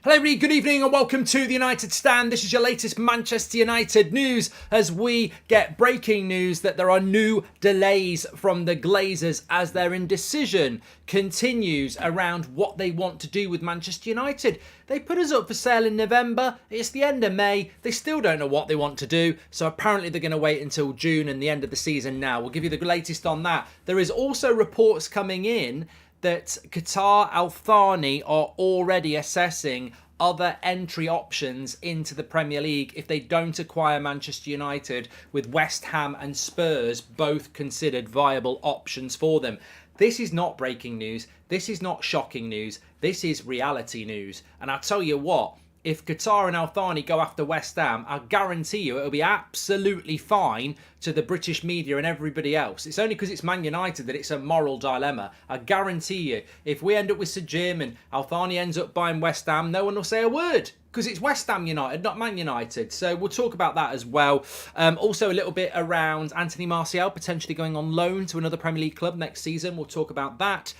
Hello everybody, good evening and welcome to the United Stand. This is your latest Manchester United news as we get breaking news that there are new delays from the Glazers as their indecision continues around what they want to do with Manchester United. They put us up for sale in November, it's the end of May, they still don't know what they want to do, so apparently they're going to wait until June and the end of the season now. We'll give you the latest on that. There is also reports coming in that Qatar Al Thani are already assessing other entry options into the Premier League if they don't acquire Manchester United, with West Ham and Spurs both considered viable options for them. This is not breaking news. This is not shocking news. This is reality news. And I'll tell you what, if Qatar and Al Thani go after West Ham, I guarantee you it'll be absolutely fine to the British media and everybody else. It's only because it's Man United that it's a moral dilemma. I guarantee you, if we end up with Sir Jim and Al Thani ends up buying West Ham, no one will say a word, because it's West Ham United, not Man United. So we'll talk about that as well. Also a little bit around Anthony Martial potentially going on loan to another Premier League club next season. We'll talk about that.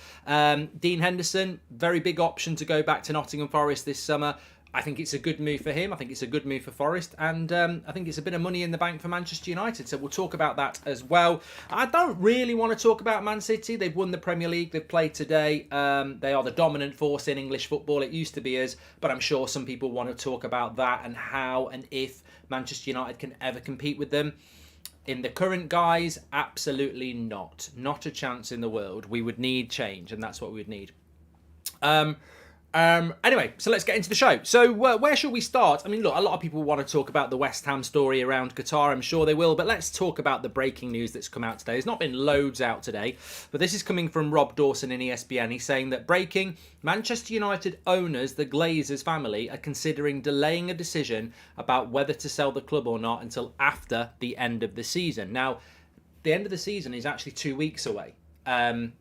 Dean Henderson, very big option to go back to Nottingham Forest this summer. I think it's a good move for him. I think it's a good move for Forest. And I think it's a bit of money in the bank for Manchester United. So we'll talk about that as well. I don't really want to talk about Man City. They've won the Premier League. They've played today. They are the dominant force in English football. It used to be us. But I'm sure some people want to talk about that and how and if Manchester United can ever compete with them. In the current guise, absolutely not. Not a chance in the world. We would need change, and that's what we would need. Anyway, so let's get into the show. So where should we start? I mean, look, a lot of people want to talk about the West Ham story around Qatar. I'm sure they will, but let's talk about the breaking news that's come out today. There's not been loads out today, but this is coming from Rob Dawson in ESPN. He's saying that breaking, Manchester United owners, the Glazers family, are considering delaying a decision about whether to sell the club or not until after the end of the season. Now, the end of the season is actually 2 weeks away.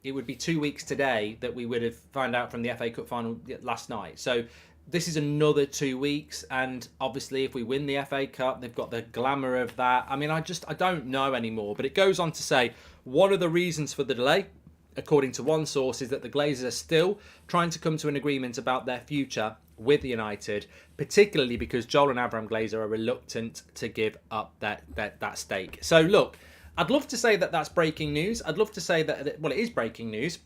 It would be 2 weeks today that we would have found out from the FA Cup final last night. So this is another 2 weeks, and obviously if we win the FA Cup, they've got the glamour of that. I mean, I don't know anymore. But it goes on to say one of the reasons for the delay, according to one source, is that the Glazers are still trying to come to an agreement about their future with United, particularly because Joel and Avram Glazer are reluctant to give up that stake. So look, I'd love to say that that's breaking news. I'd love to say that, well, it is breaking news.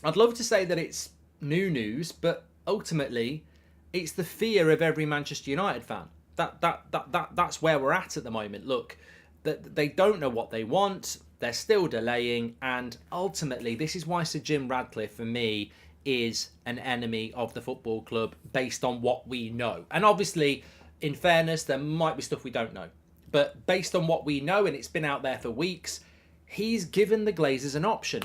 I'd love to say that it's new news, but ultimately, it's the fear of every Manchester United fan. That's where we're at the moment. Look, that they don't know what they want. They're still delaying, and ultimately, this is why Sir Jim Ratcliffe, for me, is an enemy of the football club based on what we know. And obviously, in fairness, there might be stuff we don't know. But based on what we know, and it's been out there for weeks, he's given the Glazers an option.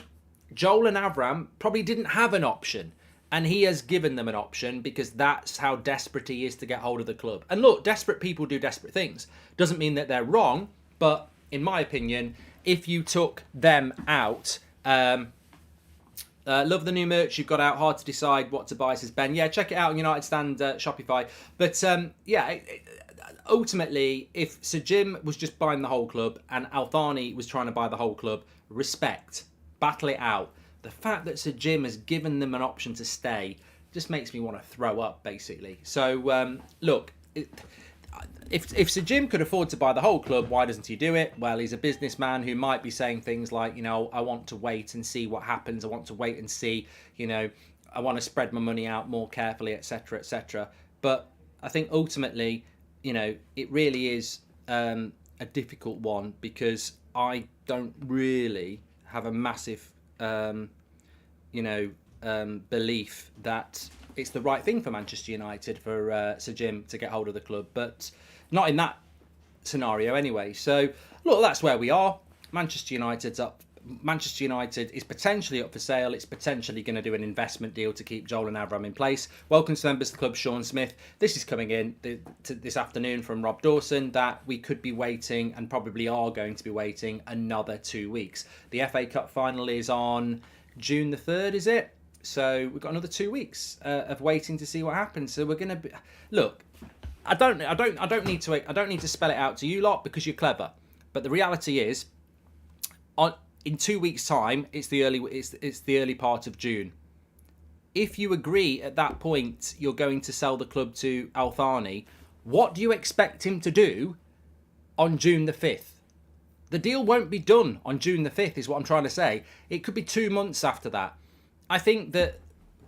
Joel and Avram probably didn't have an option, and he has given them an option because that's how desperate he is to get hold of the club. And look, desperate people do desperate things. Doesn't mean that they're wrong, but in my opinion, if you took them out... love the new merch you've got out. Hard to decide what to buy, says Ben. Yeah, check it out on United Stand Shopify. But ultimately, if Sir Jim was just buying the whole club and Al Thani was trying to buy the whole club, respect, battle it out. The fact that Sir Jim has given them an option to stay just makes me want to throw up, basically. So, look, if Sir Jim could afford to buy the whole club, why doesn't he do it? Well, he's a businessman who might be saying things like, I want to wait and see what happens. I want to wait and see, I want to spread my money out more carefully, etc., etc. But I think ultimately, it really is a difficult one because I don't really have a massive, belief that it's the right thing for Manchester United for Sir Jim to get hold of the club, but not in that scenario anyway. So, look, that's where we are. Manchester United is potentially up for sale. It's potentially going to do an investment deal to keep Joel and Avram in place. Welcome to members of the club, Sean Smith. This is coming in this afternoon from Rob Dawson that we could be waiting and probably are going to be waiting another 2 weeks. The FA Cup final is on June the 3rd, is it? So we've got another 2 weeks of waiting to see what happens. So we're going to be... Look, I don't need to spell it out to you lot because you're clever. But the reality is, in 2 weeks' time, it's the early part of June. if you agree at that point you're going to sell the club to Al Thani, what do you expect him to do on June the 5th? The deal won't be done on June the 5th is what I'm trying to say. It could be 2 months after that. I think that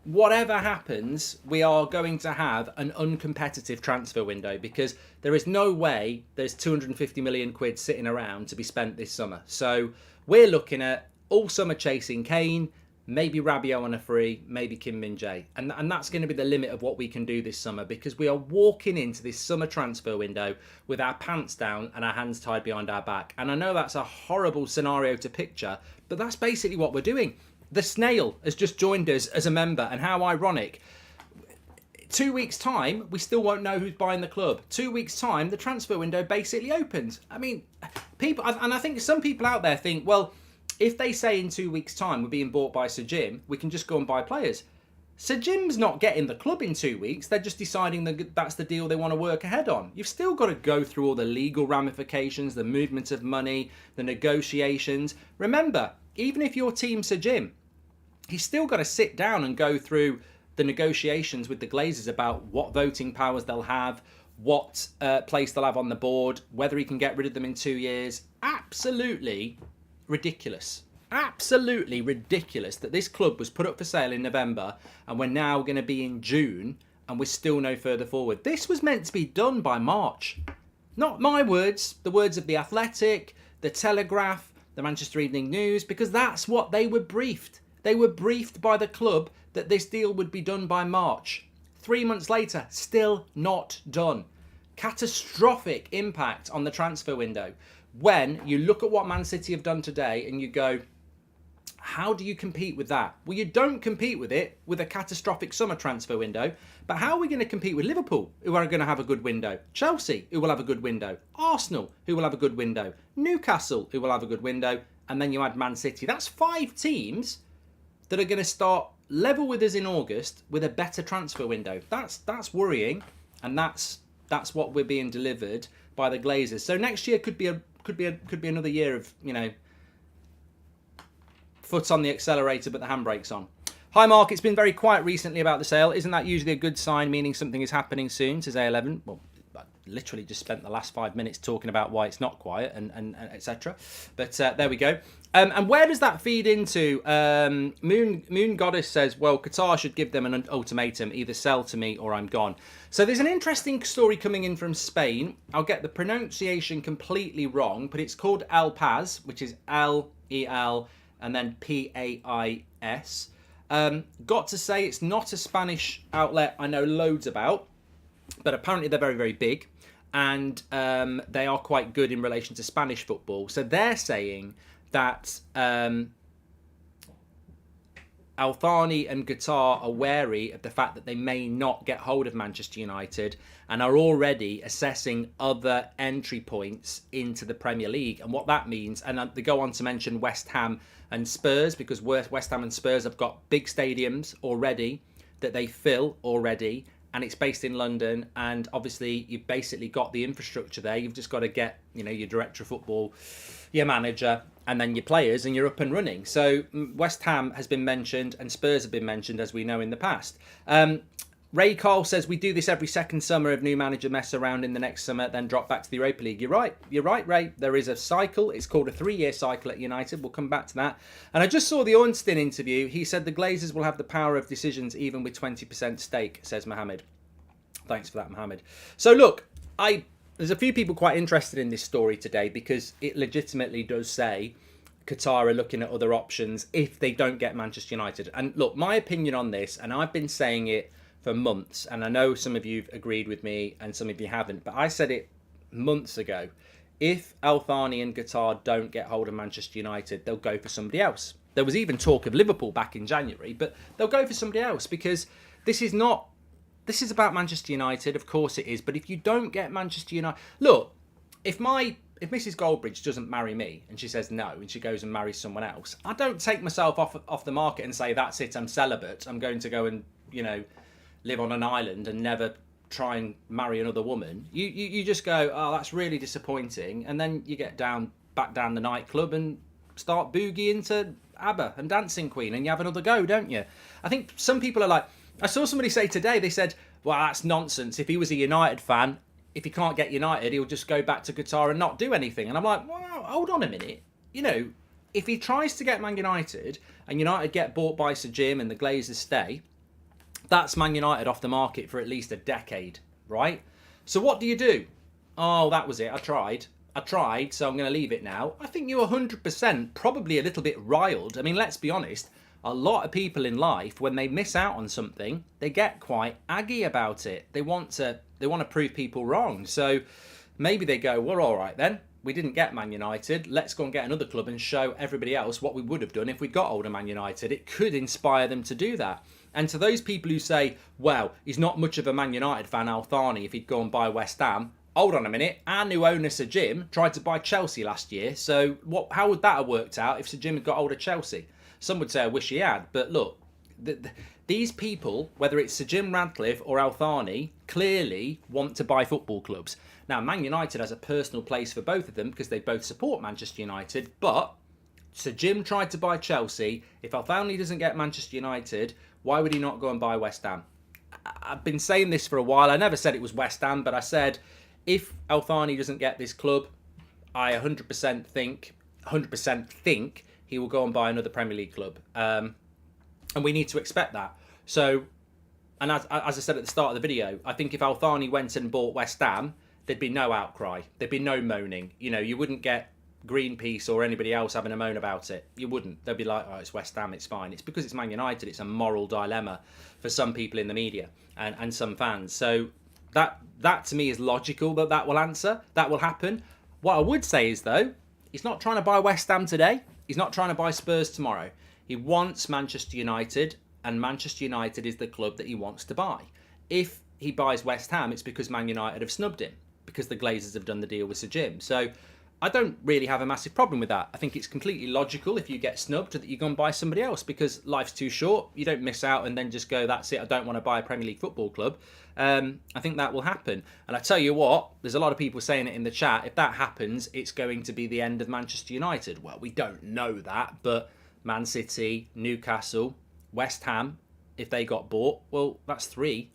whatever happens, we are going to have an uncompetitive transfer window because there is no way there's 250 million quid sitting around to be spent this summer. So we're looking at all summer chasing Kane, maybe Rabiot on a free, maybe Kim Min-jae. And that's going to be the limit of what we can do this summer because we are walking into this summer transfer window with our pants down and our hands tied behind our back. And I know that's a horrible scenario to picture, but that's basically what we're doing. The Snail has just joined us as a member, and how ironic. 2 weeks' time, we still won't know who's buying the club. 2 weeks' time, the transfer window basically opens. I mean, people, and I think some people out there think, well, if they say in 2 weeks' time we're being bought by Sir Jim, we can just go and buy players. Sir Jim's not getting the club in 2 weeks. They're just deciding that that's the deal they want to work ahead on. You've still got to go through all the legal ramifications, the movement of money, the negotiations. Remember, even if you're Team Sir Jim, he's still got to sit down and go through the negotiations with the Glazers about what voting powers they'll have, what place they'll have on the board, whether he can get rid of them in 2 years. Absolutely ridiculous. Absolutely ridiculous that this club was put up for sale in November and we're now going to be in June and we're still no further forward. This was meant to be done by March. Not my words, the words of The Athletic, The Telegraph, the Manchester Evening News, because that's what they were briefed. They were briefed by the club that this deal would be done by March. 3 months later, still not done. Catastrophic impact on the transfer window. When you look at what Man City have done today and you go, how do you compete with that? Well, you don't compete with it with a catastrophic summer transfer window. But how are we going to compete with Liverpool, who are going to have a good window? Chelsea, who will have a good window? Arsenal, who will have a good window? Newcastle, who will have a good window? And then you add Man City. That's 5 teams that are going to start level with us in August with a better transfer window. That's worrying, and that's what we're being delivered by the Glazers. So next year could be another year of, you know, foot on the accelerator but the handbrake's on. Hi Mark, it's been very quiet recently about the sale. Isn't that usually a good sign, meaning something is happening soon, says A11? Well, I literally just spent the last 5 minutes talking about why it's not quiet and etc. But there we go. And where does that feed into? Moon Goddess says, well, Qatar should give them an ultimatum, either sell to me or I'm gone. So there's an interesting story coming in from Spain. I'll get the pronunciation completely wrong, but it's called El Paz, which is L-E-L and then P-A-I-S. Got to say, it's not a Spanish outlet I know loads about, but apparently they're very, very big. And they are quite good in relation to Spanish football. So they're saying that Al Thani and Qatar are wary of the fact that they may not get hold of Manchester United and are already assessing other entry points into the Premier League. And what that means, and they go on to mention West Ham and Spurs, because West Ham and Spurs have got big stadiums already that they fill already, and it's based in London, and obviously you've basically got the infrastructure there. You've just got to get, you know, your director of football, your manager, and then your players, and you're up and running. So West Ham has been mentioned, and Spurs have been mentioned, as we know in the past. Ray Cole says, we do this every second summer of new manager mess around in the next summer, then drop back to the Europa League. You're right, Ray. There is a cycle. It's called a 3-year cycle at United. We'll come back to that. And I just saw the Ornstein interview. He said the Glazers will have the power of decisions even with 20% stake, says Mohammed. Thanks for that, Mohammed. So look, there's a few people quite interested in this story today because it legitimately does say Qatar are looking at other options if they don't get Manchester United. And look, my opinion on this, and I've been saying it for months, and I know some of you've agreed with me and some of you haven't, but I said it months ago. If Al Thani and Qatar don't get hold of Manchester United, they'll go for somebody else. There was even talk of Liverpool back in January, but they'll go for somebody else because this is about Manchester United, of course it is, but if you don't get Manchester United... Look, if Mrs. Goldbridge doesn't marry me and she says no and she goes and marries someone else, I don't take myself off the market and say, that's it, I'm celibate, I'm going to go and, you know, live on an island and never try and marry another woman. You just go, oh, that's really disappointing, and then you get back down the nightclub and start boogieing to ABBA and Dancing Queen and you have another go, don't you? I think some people are like, I saw somebody say today, they said, well, that's nonsense. If he was a United fan, if he can't get United, he'll just go back to Qatar and not do anything. And I'm like, well, hold on a minute. You know, if he tries to get Man United and United get bought by Sir Jim and the Glazers stay, that's Man United off the market for at least a decade, right? So what do you do? Oh, that was it. I tried, so I'm going to leave it now. I think you're 100% probably a little bit riled. I mean, let's be honest. A lot of people in life, when they miss out on something, they get quite aggy about it. They want to prove people wrong. So maybe they go, well, all right then. We didn't get Man United. Let's go and get another club and show everybody else what we would have done if we'd got older Man United. It could inspire them to do that. And to those people who say, well, he's not much of a Man United fan, Al Thani, if he'd go and buy West Ham. Hold on a minute. Our new owner, Sir Jim, tried to buy Chelsea last year. So how would that have worked out if Sir Jim had got hold of Chelsea? Some would say, I wish he had. But look, these people, whether it's Sir Jim Radcliffe or Al Thani, clearly want to buy football clubs. Now, Man United has a personal place for both of them because they both support Manchester United. But Sir Jim tried to buy Chelsea. If Al Thani doesn't get Manchester United, why would he not go and buy West Ham? I've been saying this for a while. I never said it was West Ham, but I said if Al Thani doesn't get this club, I 100% think he will go and buy another Premier League club. And we need to expect that. So, and as I said at the start of the video, I think if Al Thani went and bought West Ham, there'd be no outcry. There'd be no moaning. You know, you wouldn't get Greenpeace or anybody else having a moan about it. You wouldn't. They'd be like, oh, it's West Ham, it's fine. It's because it's Man United. It's a moral dilemma for some people in the media and some fans. So that to me is logical that will answer. That will happen. What I would say is, though, he's not trying to buy West Ham today. He's not trying to buy Spurs tomorrow. He wants Manchester United, and Manchester United is the club that he wants to buy. If he buys West Ham, it's because Man United have snubbed him, because the Glazers have done the deal with Sir Jim. So I don't really have a massive problem with that. I think it's completely logical if you get snubbed that you go and buy somebody else, because life's too short. You don't miss out and then just go, that's it, I don't want to buy a Premier League football club. I think that will happen. And I tell you what, there's a lot of people saying it in the chat, if that happens, it's going to be the end of Manchester United. Well, we don't know that, but Man City, Newcastle, West Ham, if they got bought, well, that's three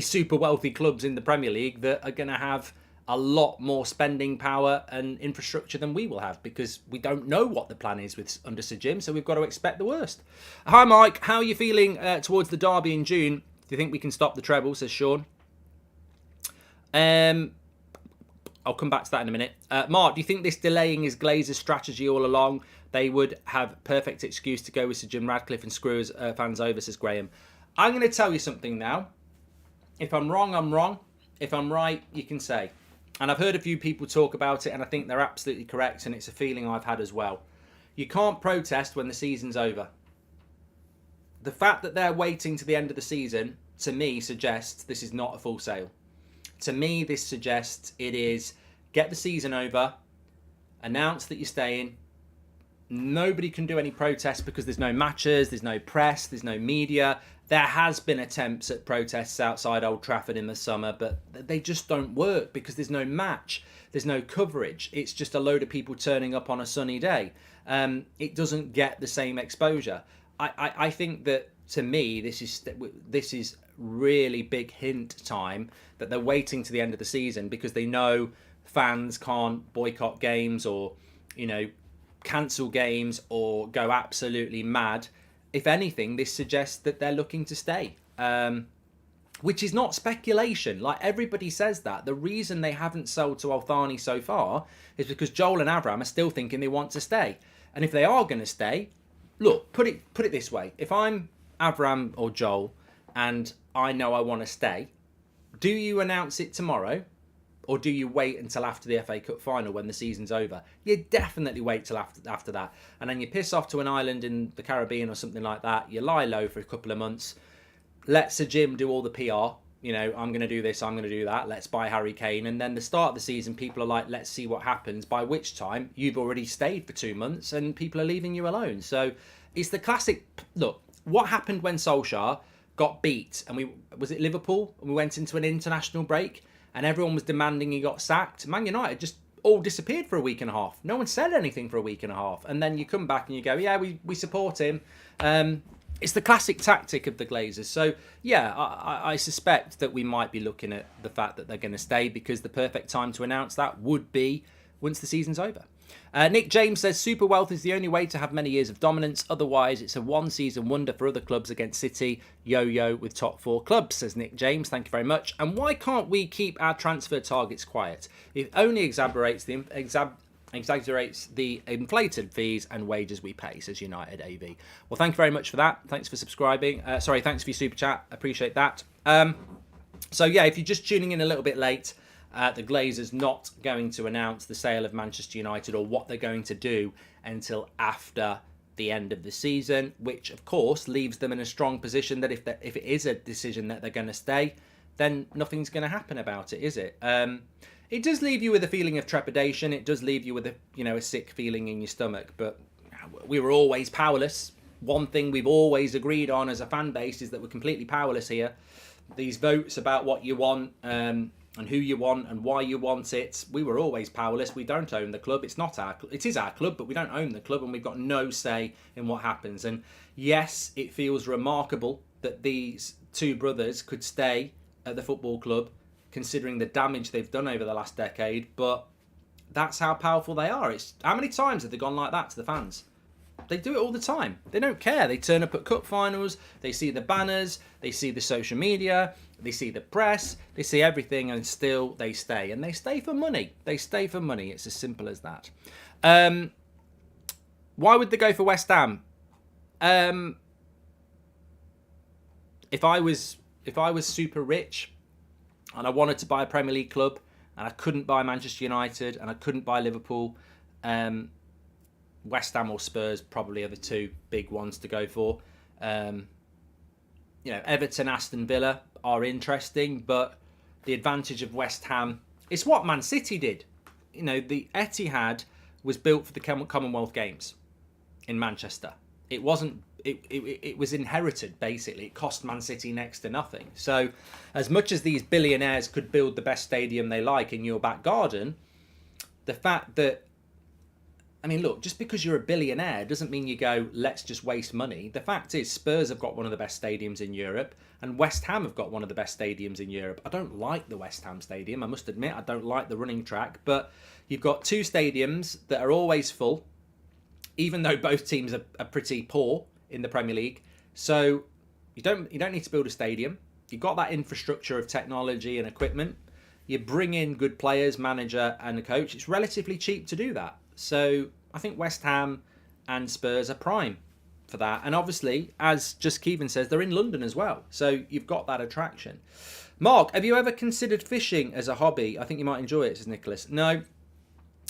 super wealthy clubs in the Premier League that are going to have a lot more spending power and infrastructure than we will have, because we don't know what the plan is with under Sir Jim, so we've got to expect the worst. Hi Mike, how are you feeling towards the derby in June? Do you think we can stop the treble, says Sean? I'll come back to that in a minute. Mark, do you think this delaying is Glazer's strategy all along? They would have perfect excuse to go with Sir Jim Radcliffe and screw us fans over, says Graham. I'm going to tell you something now. If I'm wrong, I'm wrong. If I'm right, you can say. And I've heard a few people talk about it, and I think they're absolutely correct, and it's a feeling I've had as well. You can't protest when the season's over. The fact that they're waiting to the end of the season, to me, suggests this is not a full sale. To me, this suggests it is get the season over, announce that you're staying. Nobody can do any protests because there's no matches, there's no press, there's no media. There has been attempts at protests outside Old Trafford in the summer, but they just don't work because there's no match, there's no coverage. It's just a load of people turning up on a sunny day. It doesn't get the same exposure. I think that, to me, this is really big hint time that they're waiting to the end of the season because they know fans can't boycott games or, you know, cancel games or go absolutely mad. If anything, this suggests that they're looking to stay, which is not speculation. Like, everybody says that. The reason they haven't sold to Al Thani so far is because Joel and Avram are still thinking they want to stay. And if they are going to stay, look, put it this way. If I'm Avram or Joel and I know I want to stay, do you announce it tomorrow? Or do you wait until after the FA Cup final when the season's over? You definitely wait till after that. And then you piss off to an island in the Caribbean or something like that. You lie low for a couple of months. Let Sir Jim do all the PR. You know, I'm going to do this, I'm going to do that. Let's buy Harry Kane. And then the start of the season, people are like, let's see what happens. By which time, you've already stayed for 2 months and people are leaving you alone. So it's the classic... Look, what happened when Solskjaer got beat? And was it Liverpool? And we went into an international break? And everyone was demanding he got sacked. Man United just all disappeared for a week and a half. No one said anything for a week and a half. And then you come back and you go, yeah, we support him. It's the classic tactic of the Glazers. So, yeah, I suspect that we might be looking at the fact that they're going to stay, because the perfect time to announce that would be once the season's over. Nick James says, super wealth is the only way to have many years of dominance. Otherwise, it's a one-season wonder for other clubs against City. Yo-yo with top 4 clubs, says Nick James. Thank you very much. And why can't we keep our transfer targets quiet? It only exaggerates the inflated fees and wages we pay, says United AV. Well, thank you very much for that. Thanks for subscribing. Thanks for your super chat. Appreciate that. So, yeah, if you're just tuning in a little bit late, the Glazers not going to announce the sale of Manchester United or what they're going to do until after the end of the season, which, of course, leaves them in a strong position that if it is a decision that they're going to stay, then nothing's going to happen about it, is it? It does leave you with a feeling of trepidation. It does leave you with a sick feeling in your stomach. But we were always powerless. One thing we've always agreed on as a fan base is that we're completely powerless here. These votes about what you want and who you want and why you want it, we were always powerless. We don't own the club. It is our club, but we don't own the club, and we've got no say in what happens. And yes, it feels remarkable that these two brothers could stay at the football club, considering the damage they've done over the last decade, but that's how powerful they are. It's how many times have they gone like that to the fans? They do it all the time. They don't care. They turn up at cup finals, they see the banners, they see the social media, they see the press, they see everything, and still they stay. And they stay for money. They stay for money. It's as simple as that. Why would they go for West Ham? If I was super rich and I wanted to buy a Premier League club and I couldn't buy Manchester United and I couldn't buy Liverpool, West Ham or Spurs probably are the two big ones to go for. Everton, Aston Villa are interesting, but the advantage of West Ham is what Man City did. The Etihad was built for the Commonwealth Games in Manchester. It wasn't. It was inherited, basically. It cost Man City next to nothing. So as much as these billionaires could build the best stadium they like in your back garden, the fact that, look, just because you're a billionaire doesn't mean you go, let's just waste money. The fact is, Spurs have got one of the best stadiums in Europe, and West Ham have got one of the best stadiums in Europe. I don't like the West Ham stadium, I must admit. I don't like the running track, but you've got two stadiums that are always full, even though both teams are pretty poor in the Premier League. So you don't need to build a stadium. You've got that infrastructure of technology and equipment. You bring in good players, manager and a coach. It's relatively cheap to do that. So I think West Ham and Spurs are prime for that. And obviously, as Just Keevan says, they're in London as well. So you've got that attraction. Mark, have you ever considered fishing as a hobby? I think you might enjoy it, says Nicholas. No.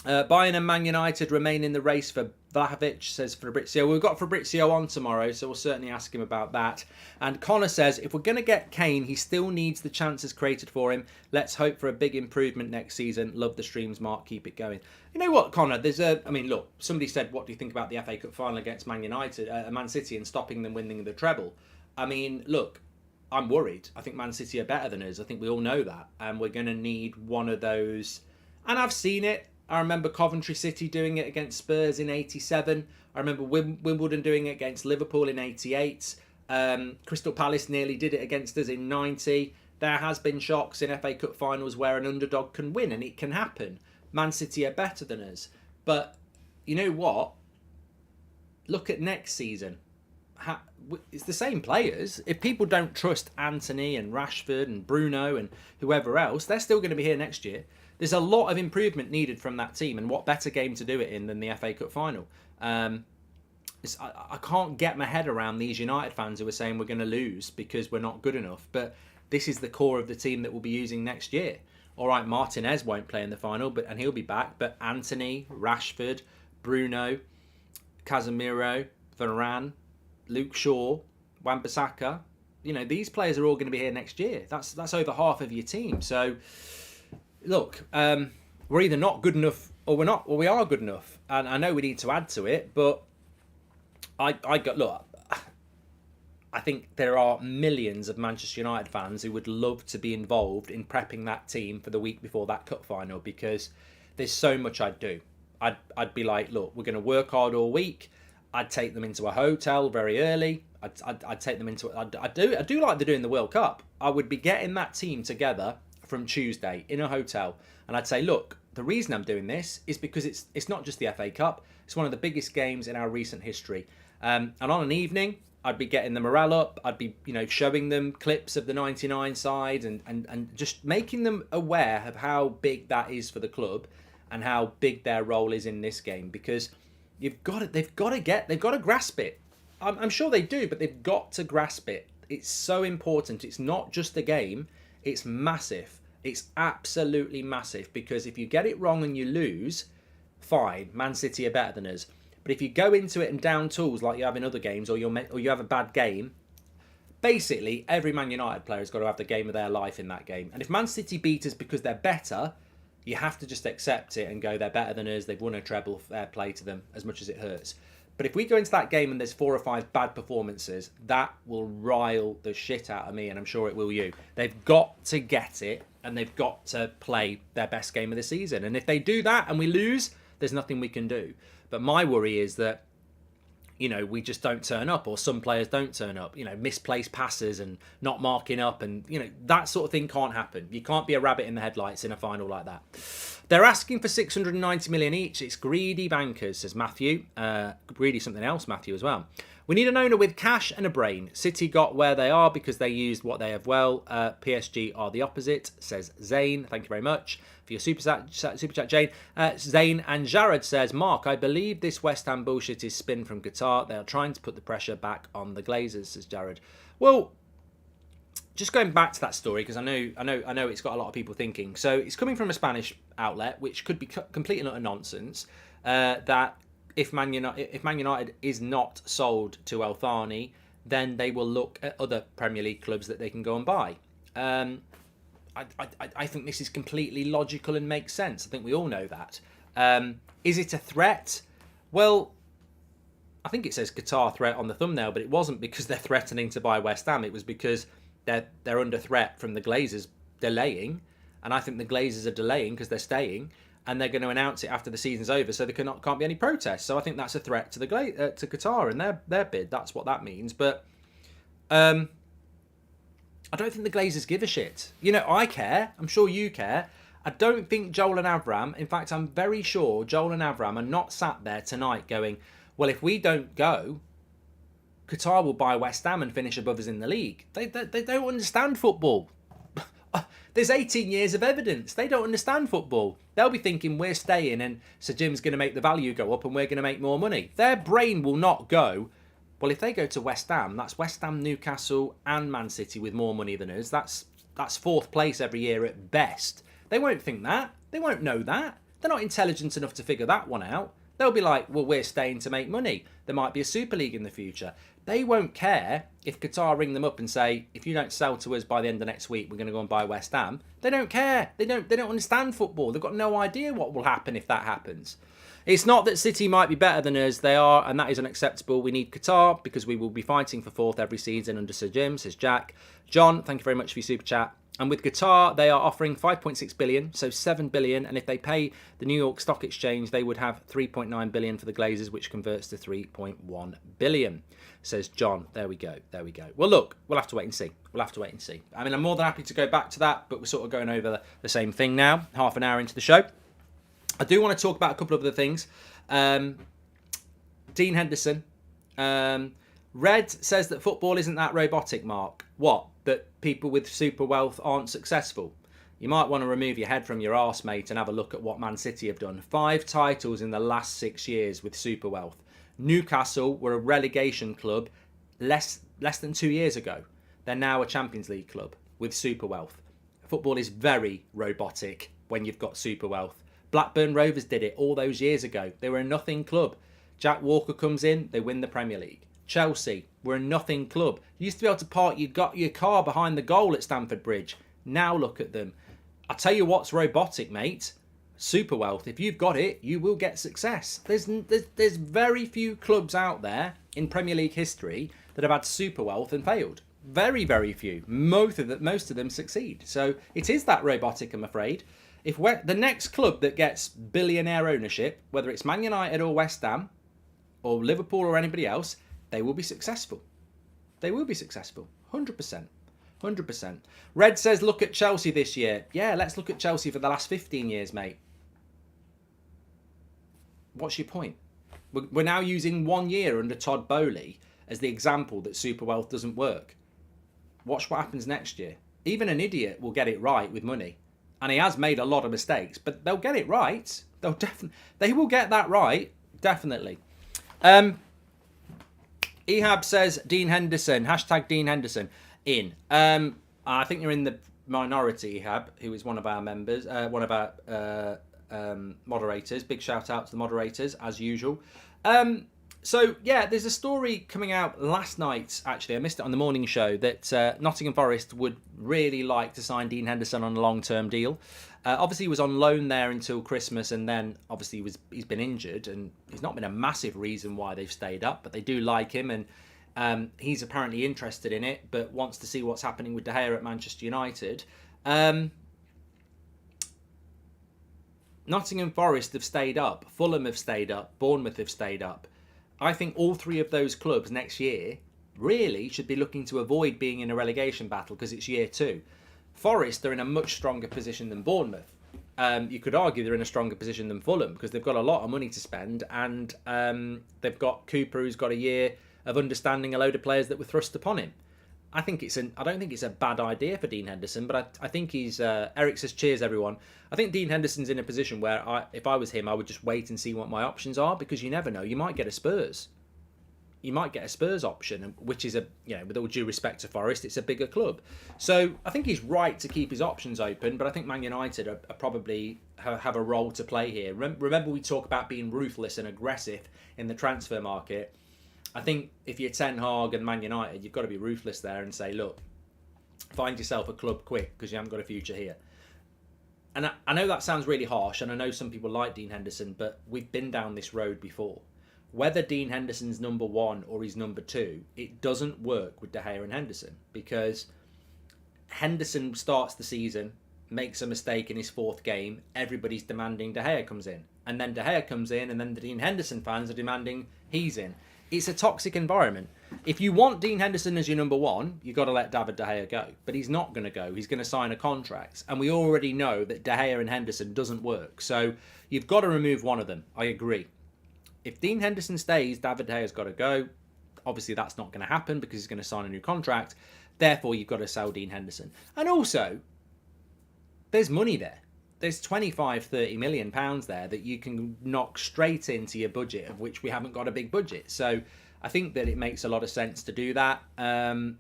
Bayern and Man United remain in the race for Vlahovic, says Fabrizio. We've got Fabrizio on tomorrow, so we'll certainly ask him about that. And Connor says, if we're going to get Kane, he still needs the chances created for him. Let's hope for a big improvement next season. Love the streams, Mark. Keep it going. You know what, Connor? Look, somebody said, what do you think about the FA Cup final against Man City and stopping them winning the treble? Look, I'm worried. I think Man City are better than us. I think we all know that. And we're going to need one of those. And I've seen it. I remember Coventry City doing it against Spurs in 87. I remember Wimbledon doing it against Liverpool in 88. Crystal Palace nearly did it against us in 90. There has been shocks in FA Cup finals where an underdog can win, and it can happen. Man City are better than us. But you know what? Look at next season. It's the same players. If people don't trust Anthony and Rashford and Bruno and whoever else, they're still going to be here next year. There's a lot of improvement needed from that team, and what better game to do it in than the FA Cup final? I can't get my head around these United fans who are saying we're going to lose because we're not good enough, but this is the core of the team that we'll be using next year. All right, Martinez won't play in the final, and he'll be back, but Anthony, Rashford, Bruno, Casemiro, Varane, Luke Shaw, Wan-Bissaka, these players are all going to be here next year. That's over half of your team. So look, we're either not good enough or we are good enough. And I know we need to add to it, but I think there are millions of Manchester United fans who would love to be involved in prepping that team for the week before that cup final, because there's so much I'd do. I'd be like, look, we're going to work hard all week. I'd take them into a hotel very early. I'd take them into. I do like they're doing the World Cup. I would be getting that team together from Tuesday in a hotel, and I'd say, look, the reason I'm doing this is because it's not just the FA Cup. It's one of the biggest games in our recent history. And on an evening, I'd be getting the morale up. I'd be, showing them clips of the 99 side and just making them aware of how big that is for the club and how big their role is in this game, because they've got to grasp it. I'm sure they do, but they've got to grasp it. It's so important. It's not just a game. It's massive. It's absolutely massive, because if you get it wrong and you lose, fine, Man City are better than us. But if you go into it and down tools like you have in other games, or you have a bad game, basically every Man United player has got to have the game of their life in that game. And if Man City beat us because they're better, you have to just accept it and go, they're better than us, they've won a treble, fair play to them, as much as it hurts. But if we go into that game and there's 4 or 5 bad performances, that will rile the shit out of me, and I'm sure it will you. They've got to get it, and they've got to play their best game of the season. And if they do that and we lose, there's nothing we can do. But my worry is that, we just don't turn up, or some players don't turn up, misplaced passes and not marking up, and, that sort of thing can't happen. You can't be a rabbit in the headlights in a final like that. They're asking for 690 million each. It's greedy bankers, says Matthew. Greedy something else, Matthew, as well. We need an owner with cash and a brain. City got where they are because they used what they have well. PSG are the opposite, says Zane. Thank you very much for your super chat, Jane. Zane and Jared says, Mark, I believe this West Ham bullshit is spin from Qatar. They are trying to put the pressure back on the Glazers, says Jared. Well, just going back to that story, because I know it's got a lot of people thinking. So it's coming from a Spanish outlet, which could be complete and utter nonsense. That if Man United is not sold to El Thani, then they will look at other Premier League clubs that they can go and buy. I think this is completely logical and makes sense. I think we all know that. Is it a threat? Well, I think it says Qatar threat on the thumbnail, but it wasn't because they're threatening to buy West Ham. It was because they're under threat from the Glazers delaying, and I think the Glazers are delaying because they're staying, and they're going to announce it after the season's over, so there can't be any protests. So I think that's a threat to to Qatar and their bid. That's what that means. But I don't think the Glazers give a shit. I care. I'm sure you care. I don't think Joel and Avram, in fact, I'm very sure Joel and Avram are not sat there tonight going, well, if we don't go, Qatar will buy West Ham and finish above us in the league. They don't understand football. There's 18 years of evidence. They don't understand football. They'll be thinking we're staying and Sir Jim's going to make the value go up and we're going to make more money. Their brain will not go, well, if they go to West Ham, that's West Ham, Newcastle and Man City with more money than us. That's 4th place every year at best. They won't think that. They won't know that. They're not intelligent enough to figure that one out. They'll be like, well, we're staying to make money. There might be a Super League in the future. They won't care if Qatar ring them up and say, if you don't sell to us by the end of next week, we're going to go and buy West Ham. They don't care. They don't understand football. They've got no idea what will happen if that happens. It's not that City might be better than us. They are, and that is unacceptable. We need Qatar because we will be fighting for 4th every season under Sir Jim, says Jack. John, thank you very much for your super chat. And with Qatar, they are offering 5.6 billion, so 7 billion. And if they pay the New York Stock Exchange, they would have 3.9 billion for the Glazers, which converts to 3.1 billion, says John. There we go. Well, look, we'll have to wait and see. I mean, I'm more than happy to go back to that, but we're sort of going over the same thing now, half an hour into the show. I do want to talk about a couple of other things. Dean Henderson. Red says that football isn't that robotic, Mark. What? That people with super wealth aren't successful? You might want to remove your head from your arse, mate, and have a look at what Man City have done. 5 titles in the last 6 years with super wealth. Newcastle were a relegation club less than 2 years ago. They're now a Champions League club with super wealth. Football is very robotic when you've got super wealth. Blackburn Rovers did it all those years ago. They were a nothing club. Jack Walker comes in, they win the Premier League. Chelsea were a nothing club. You used to be able to park your car behind the goal at Stamford Bridge. Now look at them. I'll tell you what's robotic, mate. Super wealth. If you've got it, you will get success. There's very few clubs out there in Premier League history that have had super wealth and failed. Very, very few. Most of them succeed. So it is that robotic, I'm afraid. the next club that gets billionaire ownership, whether it's Man United or West Ham or Liverpool or anybody else, they will be successful. They will be successful. 100%. 100%. Red says, look at Chelsea this year. Yeah, let's look at Chelsea for the last 15 years, mate. What's your point? We're now using 1 year under Todd Bowley as the example that super wealth doesn't work. Watch what happens next year. Even an idiot will get it right with money. And he has made a lot of mistakes, but they'll get it right. They will get that right, definitely. Ehab says Dean Henderson, hashtag Dean Henderson in. I think you're in the minority, Ehab, who is one of our members, one of our moderators. Big shout out to the moderators as usual. So yeah, there's a story coming out last night, actually I missed it on the morning show, that Nottingham Forest would really like to sign Dean Henderson on a long-term deal. Obviously he was on loan there until Christmas, and then obviously he's been injured, and he's not been a massive reason why they've stayed up, but they do like him, and he's apparently interested in it, but wants to see what's happening with De Gea at Manchester United. Nottingham Forest have stayed up, Fulham have stayed up, Bournemouth have stayed up. I think all three of those clubs next year really should be looking to avoid being in a relegation battle because it's year 2. Forest are in a much stronger position than Bournemouth. You could argue they're in a stronger position than Fulham because they've got a lot of money to spend, and they've got Cooper, who's got a year of understanding a load of players that were thrust upon him. I don't think it's a bad idea for Dean Henderson, but I think he's... Eric says, cheers, everyone. I think Dean Henderson's in a position where, if I was him, I would just wait and see what my options are, because you never know. You might get a Spurs. You might get a Spurs option, which is with all due respect to Forest, it's a bigger club. So I think he's right to keep his options open, but I think Man United are probably have a role to play here. Remember we talk about being ruthless and aggressive in the transfer market. I think if you're Ten Hag and Man United, you've got to be ruthless there and say, look, find yourself a club quick because you haven't got a future here. And I know that sounds really harsh, and I know some people like Dean Henderson, but we've been down this road before. Whether Dean Henderson's number 1 or he's number 2, it doesn't work with De Gea and Henderson, because Henderson starts the season, makes a mistake in his 4th game, everybody's demanding De Gea comes in. And then De Gea comes in, and then the Dean Henderson fans are demanding he's in. It's a toxic environment. If you want Dean Henderson as your number 1, you've got to let David De Gea go. But he's not going to go. He's going to sign a contract. And we already know that De Gea and Henderson doesn't work. So you've got to remove one of them. I agree. If Dean Henderson stays, David De Gea's got to go. Obviously, that's not going to happen because he's going to sign a new contract. Therefore, you've got to sell Dean Henderson. And also, there's money there. There's 25-30 million pounds there that you can knock straight into your budget, of which we haven't got a big budget. So I think that it makes a lot of sense to do that. And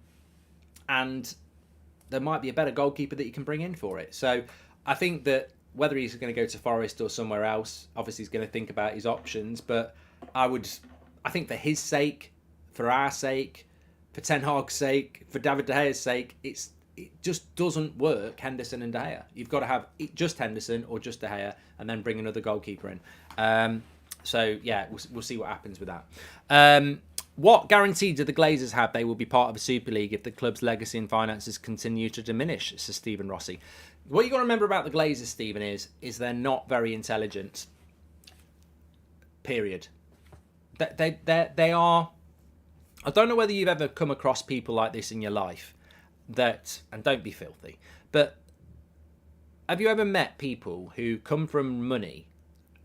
there might be a better goalkeeper that you can bring in for it. So I think that whether he's going to go to Forest or somewhere else, obviously he's going to think about his options. But I think for his sake, for our sake, for Ten Hag's sake, for David De Gea's sake, it just doesn't work, Henderson and De Gea. You've got to have just Henderson or just De Gea, and then bring another goalkeeper in. So yeah, we'll see what happens with that. What guarantee do the Glazers have they will be part of a Super League if the club's legacy and finances continue to diminish, says Stephen Rossi. What you've got to remember about the Glazers, Stephen, is they're not very intelligent. Period. They are... I don't know whether you've ever come across people like this in your life, and don't be filthy, but have you ever met people who come from money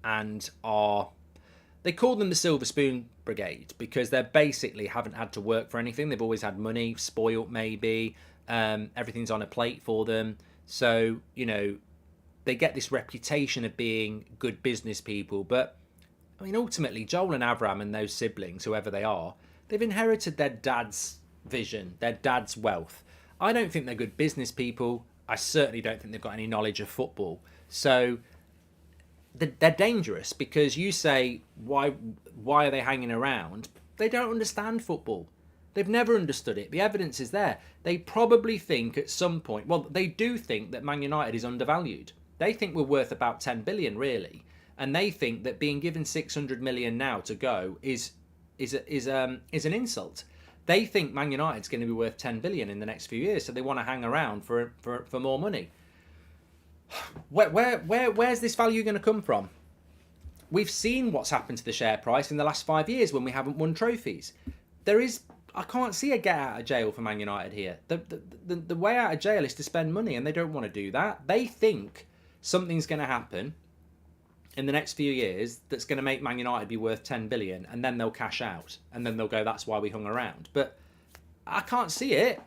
and they call them the Silver Spoon Brigade because they basically haven't had to work for anything. They've always had money, spoilt maybe, everything's on a plate for them. So, they get this reputation of being good business people. But, I mean, ultimately, Joel and Avram and those siblings, whoever they are, they've inherited their dad's vision, their dad's wealth. I don't think they're good business people. I certainly don't think they've got any knowledge of football. So they're dangerous because you say, why are they hanging around? They don't understand football. They've never understood it. The evidence is there. They probably think at some point, well, they do think that Man United is undervalued. They think we're worth about 10 billion, really. And they think that being given 600 million now to go is an insult. They think Man United's going to be worth 10 billion in the next few years, so they want to hang around for more money. Where's this value going to come from? We've seen what's happened to the share price in the last 5 years when we haven't won trophies. I can't see a get out of jail for Man United here. The way out of jail is to spend money, and they don't want to do that. They think something's going to happen in the next few years that's going to make Man United be worth 10 billion, and then they'll cash out, and then they'll go, that's why we hung around. But I can't see it.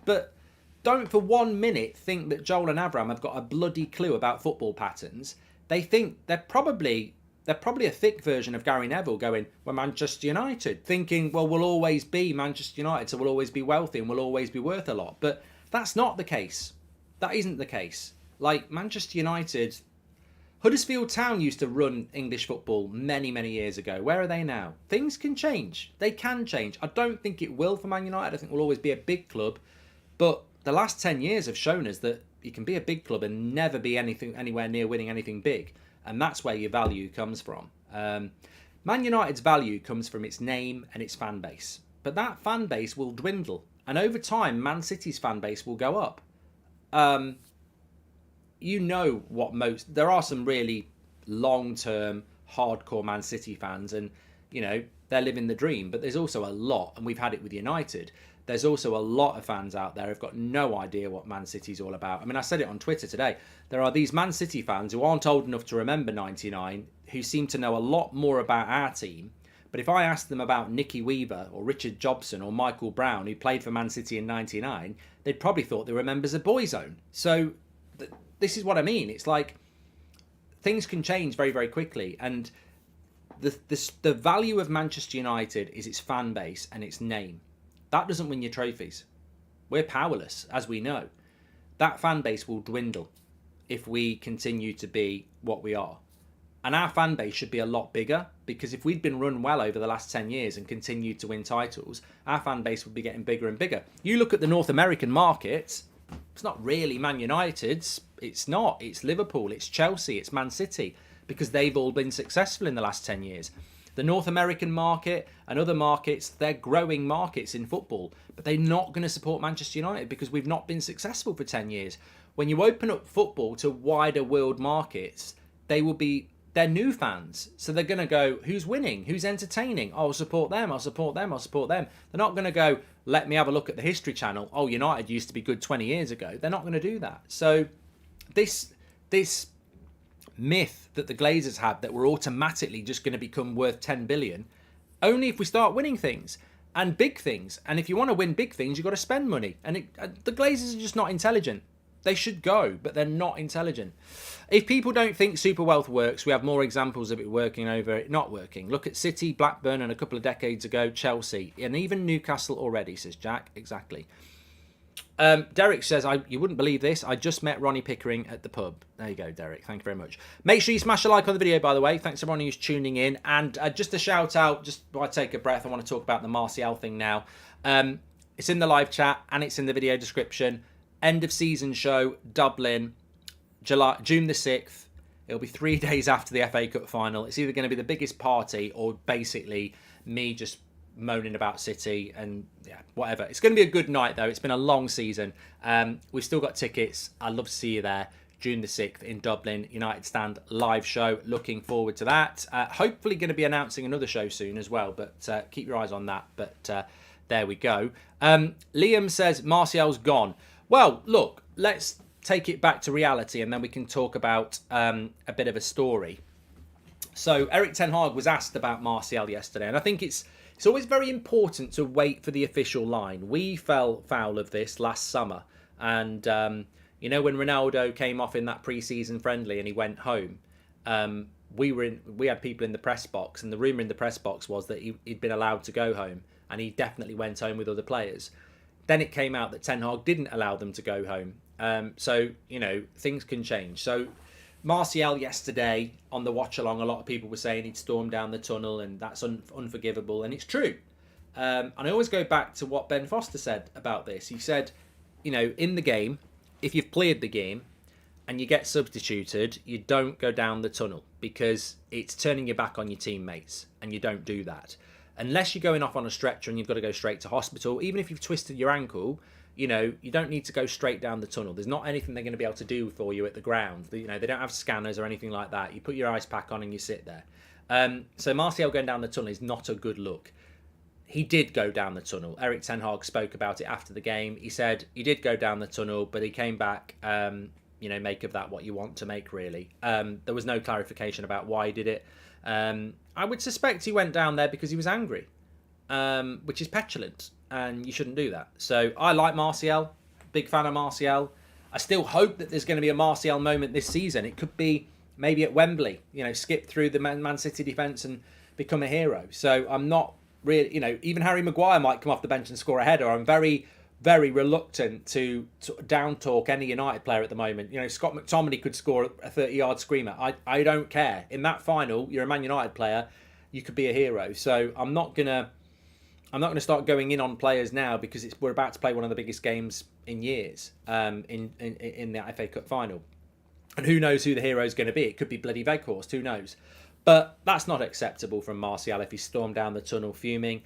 But don't for 1 minute think that Joel and Avram have got a bloody clue about football patterns. They think they're probably a thick version of Gary Neville going, we're Manchester United, thinking, well, we'll always be Manchester United, so we'll always be wealthy and we'll always be worth a lot. But that's not the case. That isn't the case. Like, Manchester United, Huddersfield Town used to run English football many, many years ago. Where are they now? Things can change. They can change. I don't think it will for Man United. I think we'll always be a big club. But the last 10 years have shown us that you can be a big club and never be anywhere near winning anything big. And that's where your value comes from. Man United's value comes from its name and its fan base. But that fan base will dwindle. And over time, Man City's fan base will go up. There are some really long-term, hardcore Man City fans. And, they're living the dream. But there's also a lot, and we've had it with United, there's also a lot of fans out there who've got no idea what Man City's all about. I mean, I said it on Twitter today. There are these Man City fans who aren't old enough to remember 99, who seem to know a lot more about our team. But if I asked them about Nicky Weaver or Richard Jobson or Michael Brown, who played for Man City in 99, they'd probably thought they were members of Boyzone. So this is what I mean. It's like things can change very, very quickly. And the value of Manchester United is its fan base and its name. That doesn't win you trophies. We're powerless, as we know. That fan base will dwindle if we continue to be what we are. And our fan base should be a lot bigger, because if we'd been run well over the last 10 years and continued to win titles, our fan base would be getting bigger and bigger. You look at the North American market, it's not really Man United's. It's not. It's Liverpool, it's Chelsea, it's Man City, because they've all been successful in the last 10 years. The North American market and other markets, they're growing markets in football, but they're not going to support Manchester United because we've not been successful for 10 years. When you open up football to wider world markets, they're new fans. So they're going to go, who's winning? Who's entertaining? Oh, I'll support them. I'll support them. I'll support them. They're not going to go, let me have a look at the History Channel. Oh, United used to be good 20 years ago. They're not going to do that. So this myth that the Glazers had that we're automatically just going to become worth 10 billion, only if we start winning things and big things. And if you want to win big things, you've got to spend money. And the Glazers are just not intelligent. They should go, but they're not intelligent. If people don't think super wealth works, we have more examples of it working over it not working. Look at City, Blackburn, and a couple of decades ago, Chelsea, and even Newcastle already, says Jack. Exactly. Derek says, you wouldn't believe this. I just met Ronnie Pickering at the pub. There you go, Derek. Thank you very much. Make sure you smash a like on the video, by the way. Thanks everyone who's tuning in. And just a shout out, just while I take a breath, I want to talk about the Martial thing now. It's in the live chat and it's in the video description. End of season show, Dublin, June the 6th. It'll be 3 days after the FA Cup final. It's either going to be the biggest party or basically me just moaning about City and whatever. It's going to be a good night though. It's been a long season. We've still got tickets. I'd love to see you there. June the 6th in Dublin, United Stand live show. Looking forward to that. Hopefully going to be announcing another show soon as well, but keep your eyes on that. But there we go. Liam says Martial's gone. Well, look, let's take it back to reality and then we can talk about a bit of a story. So Eric Ten Hag was asked about Martial yesterday, and I think it's always very important to wait for the official line. We fell foul of this last summer. And, when Ronaldo came off in that pre-season friendly and he went home, we had people in the press box, and the rumour in the press box was that he'd been allowed to go home, and he definitely went home with other players. Then it came out that Ten Hag didn't allow them to go home. So, things can change. So Martial yesterday on the watch along, a lot of people were saying he'd stormed down the tunnel and that's unforgivable, and it's true. And I always go back to what Ben Foster said about this. He said, in the game, if you've played the game and you get substituted, you don't go down the tunnel because it's turning your back on your teammates, and you don't do that. Unless you're going off on a stretcher and you've got to go straight to hospital, even if you've twisted your ankle, you don't need to go straight down the tunnel. There's not anything they're going to be able to do for you at the ground. They don't have scanners or anything like that. You put your ice pack on and you sit there. So Martial going down the tunnel is not a good look. He did go down the tunnel. Erik ten Hag spoke about it after the game. He said he did go down the tunnel, but he came back, make of that what you want to make, really. There was no clarification about why he did it. I would suspect he went down there because he was angry, which is petulant, and you shouldn't do that. So I like Martial, big fan of Martial. I still hope that there's going to be a Martial moment this season. It could be maybe at Wembley, skip through the Man City defence and become a hero. So I'm not really, even Harry Maguire might come off the bench and score a header. I'm very, very reluctant to down talk any United player at the moment. Scott McTominay could score a 30-yard screamer. I don't care. In that final, you're a Man United player. You could be a hero. So I'm not gonna start going in on players now because we're about to play one of the biggest games in years in the FA Cup final. And who knows who the hero is going to be? It could be bloody Weghorst. Who knows? But that's not acceptable from Martial if he stormed down the tunnel fuming.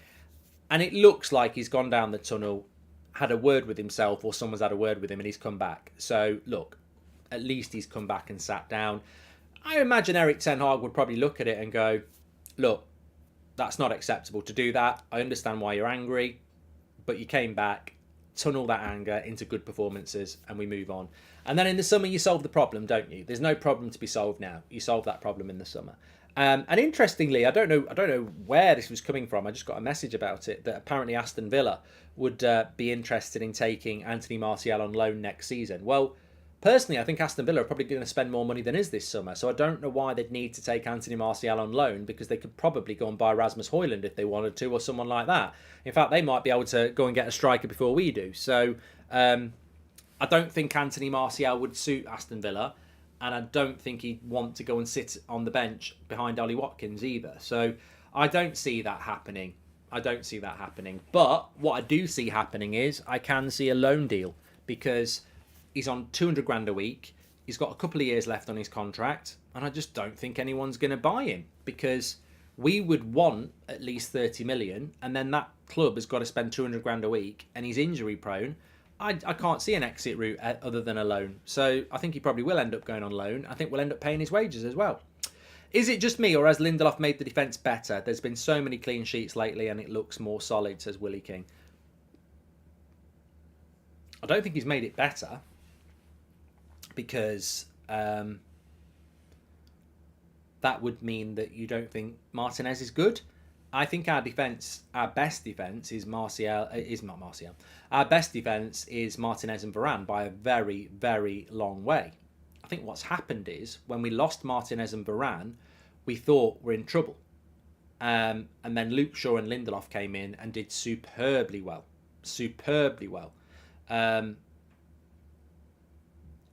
And it looks like he's gone down the tunnel, had a word with himself, or someone's had a word with him, and he's come back. So, look, at least he's come back and sat down. I imagine Erik ten Hag would probably look at it and go, look, that's not acceptable to do that. I understand why you're angry, but you came back, tunnel that anger into good performances, and we move on. And then in the summer, you solve the problem, don't you? There's no problem to be solved now. You solve that problem in the summer. And interestingly, I don't know where this was coming from. I just got a message about it that apparently Aston Villa would be interested in taking Anthony Martial on loan next season. Well, personally, I think Aston Villa are probably going to spend more money than is this summer. So I don't know why they'd need to take Anthony Martial on loan, because they could probably go and buy Rasmus Højlund if they wanted to, or someone like that. In fact, they might be able to go and get a striker before we do. So I don't think Anthony Martial would suit Aston Villa. And I don't think he'd want to go and sit on the bench behind Ollie Watkins either. So I don't see that happening. But what I do see happening is I can see a loan deal, because he's on 200 grand a week. He's got a couple of years left on his contract. And I just don't think anyone's going to buy him, because we would want at least 30 million. And then that club has got to spend 200 grand a week, and he's injury prone. I can't see an exit route other than a loan. So I think he probably will end up going on loan. I think we'll end up paying his wages as well. Is it just me, or has Lindelof made the defence better? There's been so many clean sheets lately and it looks more solid, says Willie King. I don't think he's made it better, because that would mean that you don't think Martinez is good. I think our best defence is Martial. Our best defence is Martinez and Varane by a very, very long way. I think what's happened is when we lost Martinez and Varane, we thought we're in trouble. And then Luke Shaw and Lindelof came in and did superbly well. And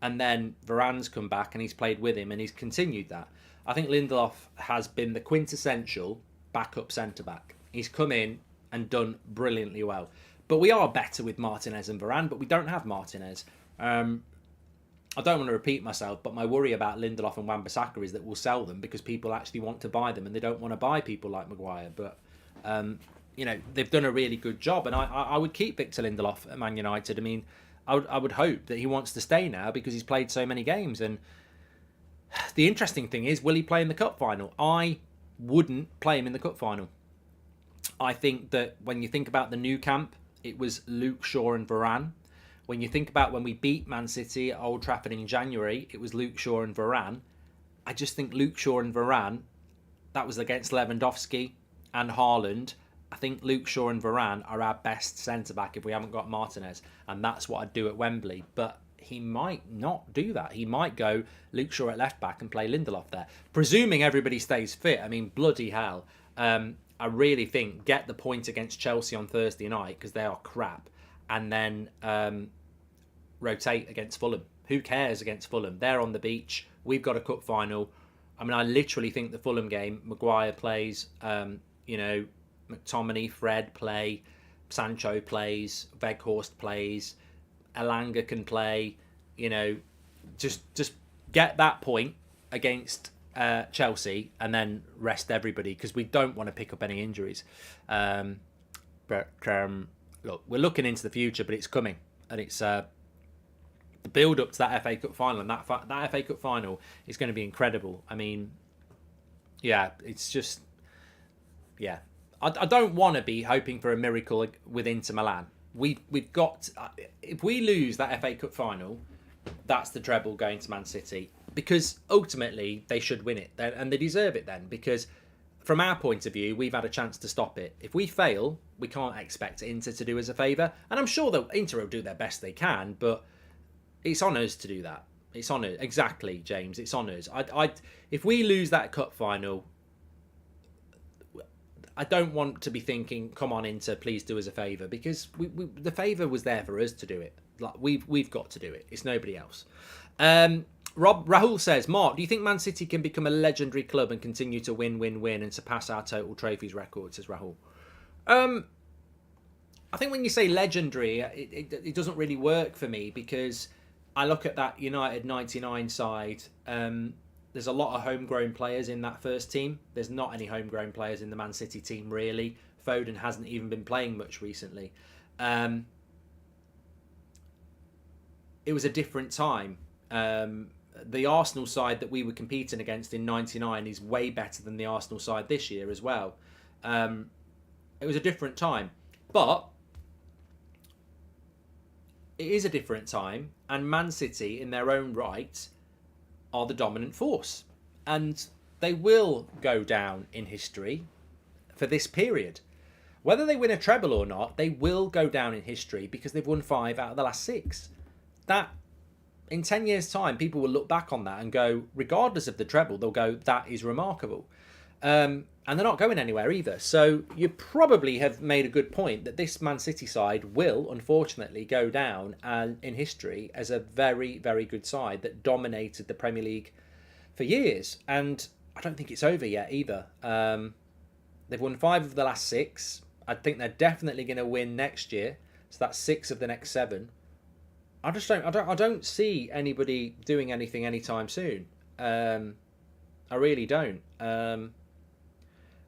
then Varane's come back and he's played with him and he's continued that. I think Lindelof has been the quintessential backup centre-back. He's come in and done brilliantly well. But we are better with Martinez and Varane, but we don't have Martinez. I don't want to repeat myself, but my worry about Lindelof and Wan-Bissaka is that we'll sell them because people actually want to buy them and they don't want to buy people like Maguire. But, they've done a really good job. And I would keep Victor Lindelof at Man United. I mean, I would hope that he wants to stay now because he's played so many games. And the interesting thing is, will he play in the cup final? I wouldn't play him in the cup final. I think that when you think about the new camp, it was Luke Shaw and Varane. When you think about when we beat Man City at Old Trafford in January, it was Luke Shaw and Varane. I just think Luke Shaw and Varane, that was against Lewandowski and Haaland. I think Luke Shaw and Varane are our best centre-back if we haven't got Martinez. And that's what I'd do at Wembley. But he might not do that. He might go Luke Shaw at left-back and play Lindelof there. Presuming everybody stays fit. I mean, bloody hell. I really think get the point against Chelsea on Thursday night, because they are crap. And then rotate against Fulham. Who cares against Fulham? They're on the beach. We've got a cup final. I mean, I literally think the Fulham game, Maguire plays, McTominay, Fred play, Sancho plays, Weghorst plays, Elanga can play, just get that point against Chelsea and then rest everybody, because we don't want to pick up any injuries. Look, we're looking into the future, but it's coming. and it's the build up to that FA Cup final, and that FA Cup final is going to be incredible. I mean, yeah, it's just, yeah. I don't want to be hoping for a miracle with Inter Milan. We've got, if we lose that FA Cup final, that's the treble going to Man City, because ultimately they should win it, and they deserve it then, because from our point of view, we've had a chance to stop it. If we fail, we can't expect Inter to do us a favour, and I'm sure that Inter will do their best they can, but it's on us to do that. It's on us. Exactly, James. It's on us. If we lose that cup final, I don't want to be thinking, come on, Inter, please do us a favour, because the favour was there for us to do it. Like, we've got to do it. It's nobody else. Rahul says, Mark, do you think Man City can become a legendary club and continue to win and surpass our total trophies record, says Rahul? I think when you say legendary, it doesn't really work for me, because I look at that United 99 side. There's a lot of homegrown players in that first team. There's not any homegrown players in the Man City team, really. Foden hasn't even been playing much recently. It was a different time. The Arsenal side that we were competing against in 99 is way better than the Arsenal side this year as well. It was a different time. But it is a different time, and Man City, in their own right, are the dominant force. And they will go down in history for this period. Whether they win a treble or not, they will go down in history because they've won 5 out of the last 6. That, in 10 years' time, people will look back on that and go, regardless of the treble, they'll go, that is remarkable. And they're not going anywhere either. So you probably have made a good point that this Man City side will, unfortunately, go down in history as a very, very good side that dominated the Premier League for years. And I don't think it's over yet either. They've won 5 of the last 6. I think they're definitely going to win next year. So that's 6 of the next 7. I don't see anybody doing anything anytime soon. I really don't.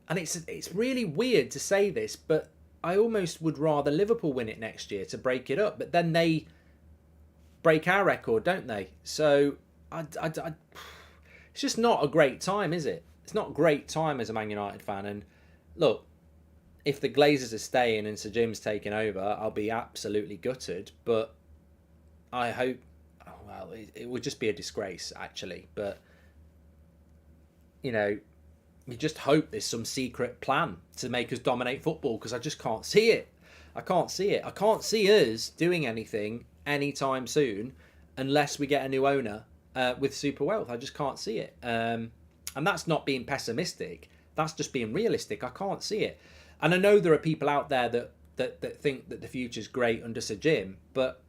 And it's really weird to say this, but I almost would rather Liverpool win it next year to break it up. But then they break our record, don't they? So it's just not a great time, is it? It's not a great time as a Man United fan. And look, if the Glazers are staying and Sir Jim's taking over, I'll be absolutely gutted. But I hope, it would just be a disgrace, actually. But, you just hope there's some secret plan to make us dominate football, because I just can't see it. I can't see it. I can't see us doing anything anytime soon unless we get a new owner with super wealth. I just can't see it. And that's not being pessimistic. That's just being realistic. I can't see it. And I know there are people out there that think that the future's great under Sir Jim, but,